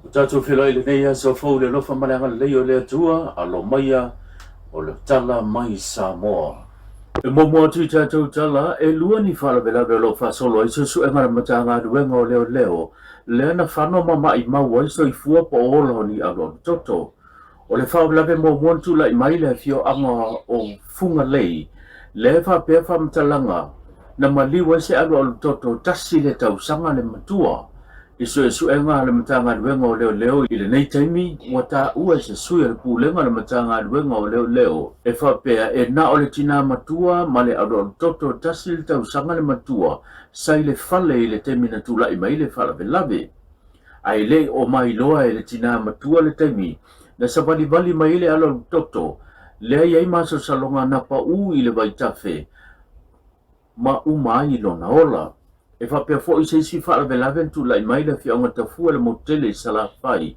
Tatu fila ile nei so fo le no fa malanga le yo le tua alo maia o le tala mai Samoa. E mo tu tatu tala e lua ni fala bela lo fa solo i su e mara matanga du wengo leo le na fano mama i ma wa so i fua po olo ni alo toto o le fa bela mo tu la mai le fio anga o funga lei le fa pe fa mtalanga na mali wa se alo toto tasi le tau sanga le matua isu enga le matanga luenga leo i le nei taimi wata ua se sui le pulenga le matanga luenga leo e whapea e na o le tina matua ma le ado toto tasil tau sanga le matua sai le fale i le taimi na tula i mai le fala lave ai le o mai loa i le tina matua le taimi na sabali bali mai le alo toto le ai maso salonga na pa u i le vaitafe ma umai lona ola e fa pe fo se si fa la velaven tu la mai la fi onga tafu le motele sala fai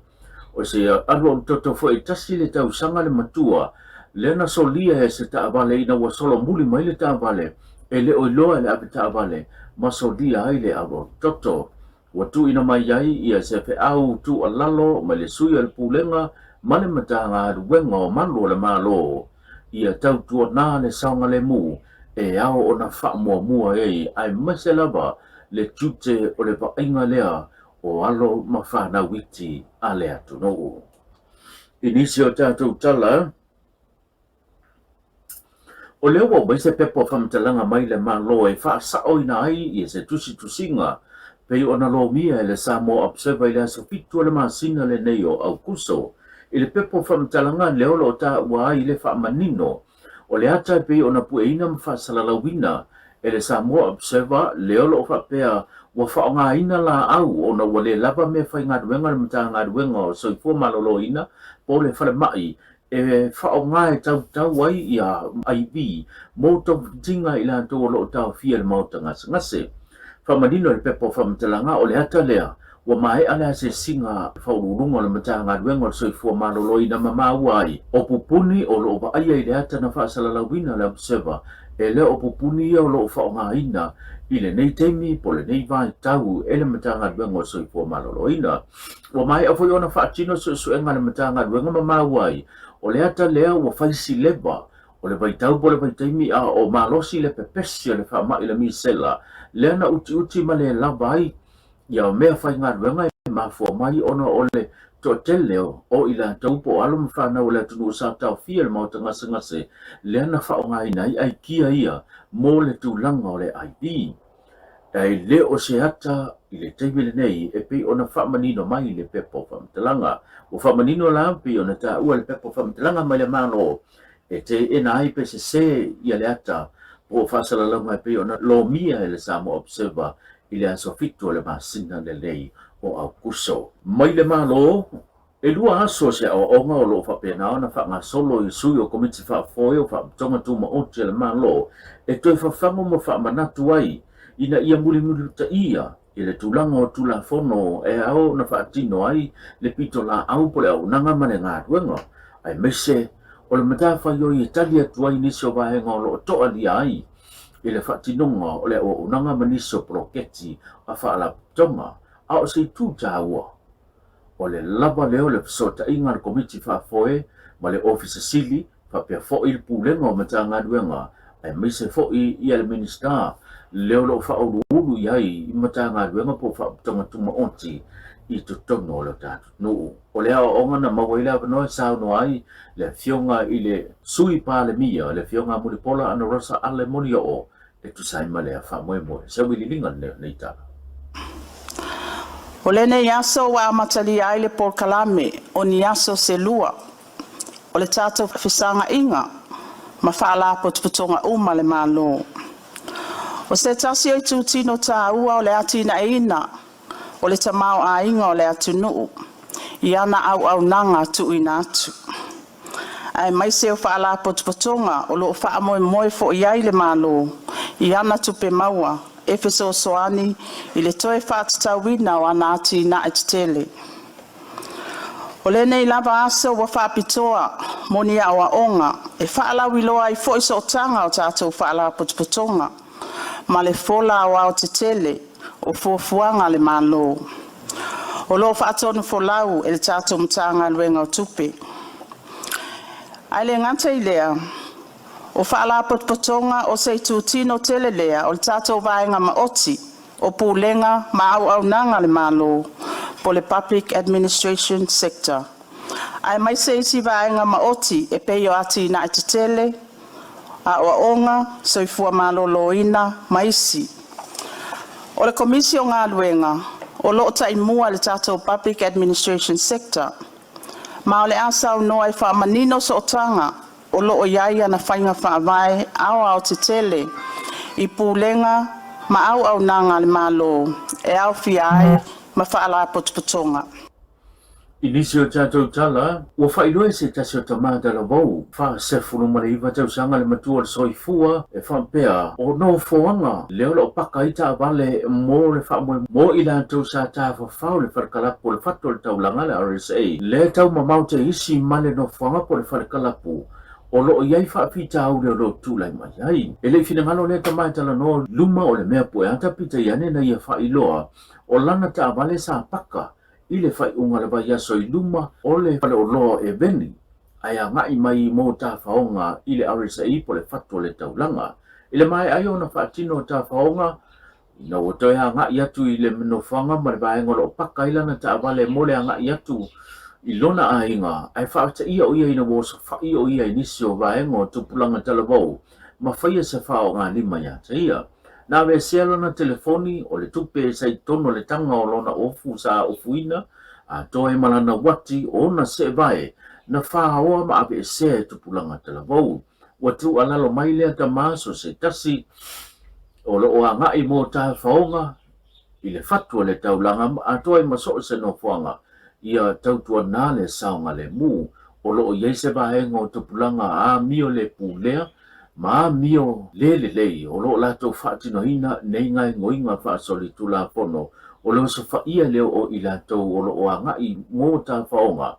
o se alo toto fo e tasi le tau sanga le matua le na solia e se ta vale ina wa solo muli mai le ta vale e le o loa le apita vale ma solia ai le alo toto wa tu ina mai ai ia se fe au tu alalo ma le sui al pulenga ma le matanga wengo malo le malo ia tau tu na le sanga le mu e ao ona fa mua e ai maselava le tute o le painga lea o alo mawhana witi a lea tunou. Inisio tātou tala, o leo wa waise pepo whamtalanga mai le malo e wha sao ina ai i se tusinga, pei ona lo mia e le Samoa Observer i le aso fitu le masina le nei o au kuso, i le pepo whamtalanga leo lo ta ua ai le wha manino, o le ata pei ona pueina mwha salalawina, e le Samoa Observer leo lo whapea wa whaonga ina la au o na wale lava me whai ngā ruenga le mta ngā ruenga o soifua malolo ina po le whare mai e whaonga e tau ai i a IB mo tau tinga i la tō lo tau fia le mauta ngase whamanino le pepo whamtalanga o le ata lea wa mai ala se singa whaururunga le mta ngā ruenga o soifua malolo ina mamau ai o pupuni o lo wa aia i le ata na whaasalalawina le Observer e le o pupuni o lo whaonga ina i le nei teimi po le nei vai tau e le matanga duenga o soifua malolo ina. Wa mai a foi ona whaatino suenga le matanga duenga mamawai o le ata lea wa whaisi leba o le vai tau po le vai teimi a o malosi le pepesi le wha mai le misela le na uti ma le lava ai ia o mea whai ngā duenga e mafua mai ona o le to teleo o ila taupo alo mfana o le tunu sa tau fia le mauta ngase le na whaonga ina ai kia ia mo le tūlanga o le ID. Ai le o se ata i le teimile nei e pei ona whamanino mai le pepo whamtalanga. O whamanino la pei ona ta ua le pepo whamtalanga mai le mano e te ena ai pe se ia le ata po whasala launga e pei ona lo mia e le Samoa Observer i le aso fitu le masina le lei o au kuso. Mai le mano e lua aso se o onga o lo whapena ona whanga solo i sui o komiti whafoe o whatonga tuma o te le mano e toi whawhango mo whamanatu ai ina ia muli ta ia i le tūlanga o tula fono e au na whaatino ai le pito la au pole au nanga mane ngā ruenga ai mese o le matawhai o i talia tuai nisi o vahenga o lo toa li ai i le whaatinonga o le o nanga maniso proketi a whaala tonga a o sei tū tāua o le lava leo le fisota inga le komiti whafoe ma le ofisa sili whapea fo i le pūlenga o mata ngā ruenga ai mese fo i le minister leo lo whaururu iai i mata ngā ruenga po whaatonga tuma onti i tutono o le tātu nuu. O le ao onga na mawaila wanoe sao no ai le fionga i le sui pāle mia le fionga mulipola ana rasa ale moni o e tu saima le a whamoe sa wililinga nei tāna. O le nei aso wa matali ai le Paul Kalame o ni aso se lua o le tātou whisanga inga ma whaala potputonga uma le malo. O se tasi ai tūtino tā ua o le atina eina, o le tamau a inga o le atunuu, i ana au nanga tu ina atu. Ai mai se o whaala potpotonga o lo wha moe fo iai le malo, i ana tupe maua, Efeso soani, i le toe whaatatawina o ana ati na etitele. O le nei lava asa wa whaapitoa, moni a wa onga, e whaalawi loa i fo iso o tanga o tātou whaala potpotonga. Ma le fola wa o te tele o fuafuanga le malo. O lo whaatonu folau e le tātou mtanga luenga o tupe. Ai le ngata i lea, o whaala potpotonga o se tūtino tele lea o le tātou vaenga maoti o pūlenga ma au nanga le malo po le public administration sector. Ai mai se isi vaenga maoti e peio ati na i tele, a oaonga soifua malo loina maisi. O le komisio ngā luenga, o loo taimua le tātou public administration sector, ma o le asau noa i whaamanino so o tanga, o loo iai ana whainga whaavai au te tele, i pūlenga ma au nanga le malo, e au fiai ma whaala potpotonga. Inisio tātou tala, ua whailua se tasi o tamata la vau, wha se funu mariwa tau sanga le matua le soifua, e whampea o no foanga, leo lo paka ita avale mo le wha mo ila tau sa tāwha whau le wharakalapu le whato le tau langa le RSA, le tau mamau te isi male no foanga po le wharakalapu, o lo iai whaapita au leo lo tūlai mai ai. E le finangalo le tamata la no luma o le mea po e ata pita iane na ia whailoa, o lana ta avale sa paka, i le whai unga le vai aso i luma o le whale o loa e veni. Ai a ngai mai mō tā whaonga i le RSA po le whato le taulanga. I le mai ai o na whaatino tā whaonga, ina o toi a ngai atu i le mino whanga ma le vai ngolo paka ilana tā vale mo le a ngai atu i lona a inga. Ai whaata ia o ia ina wosa whai o ia inisio vai ngo tupulanga talavau, ma whaia se whaonga lima ia ta ia. Na ve selo na telefoni o le tupe sai tono le tanga o lona ofu sa ofuina a toe malana wati o na se vai na whaoa ma ave se tupulanga talavou. Watu alalo mai lea ta maso se tasi o lo o a ngai mo ta whaonga i le fatua le taulanga a toe maso se no whanga ia tautua nā le saonga le mu o lo o yeise vai ngo tupulanga a mio le pulea ma mio lei o lo lato fatino ina nei ngai ngoinga fa soli tula pono o lo so fa ia leo o ilato o lo anga i mota faonga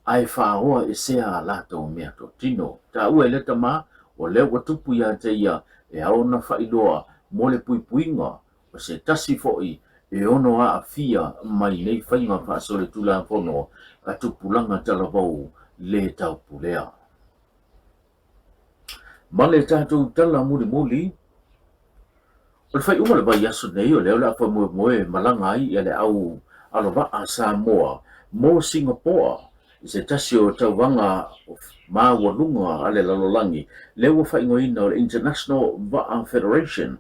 ai fa o e sea lato mea to tino ta u ele tama o le watupu ya te ia e aona fa iloa mo le puipuinga o se tasi foi e ono a afia mai nei fainga fa soli tula pono atupulanga talavau le tau pulea. Male tātou tala muli. O le whai umale vai aso nei o leo la wha moe malanga ai e le au alowa a Samoa, mo Singapore, i se tasi o tau wanga ma walunga ale lalolangi, leo wha ingoina o le International Va'a Federation,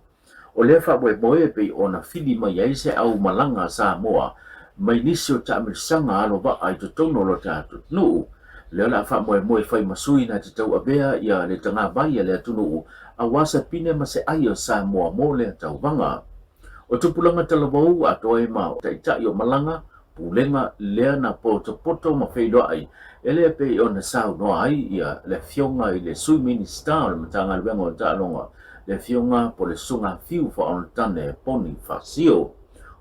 o leo wha moe pe o na fili mai ai se au malanga Samoa, mai nisi o ta amirisanga alowa ai to tono lo tātou nuu, leo la wha moe whai masui na te tau abea ia le tanga vai le atunu a wasa pine ma se ai o Samoa mo le tau vanga. O tupulanga talavau a toe ma o taitai o malanga, pulenga lea na poto ma whaidoa ai, ele pe o na sao noa ai ia le fionga i le sui minister o le matanga luenga o ta'alonga, le fionga po le sunga fiu fa on tane poni fasio.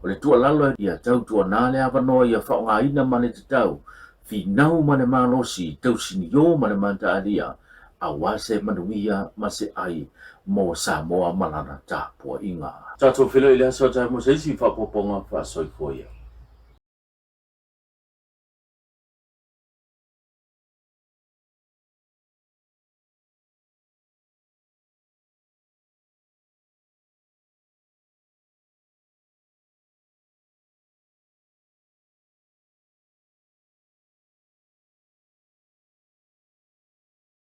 O le tua lalo ia tau tua nā le avanoa ia whaonga ina ma le te tau, finau ma le malosi tausini o ma le mantaalia a wase manuia ma se ai mo Samoa malana tāpua inga. Tātou whilo i le aso tai mo se isi whapoponga wha soifoia.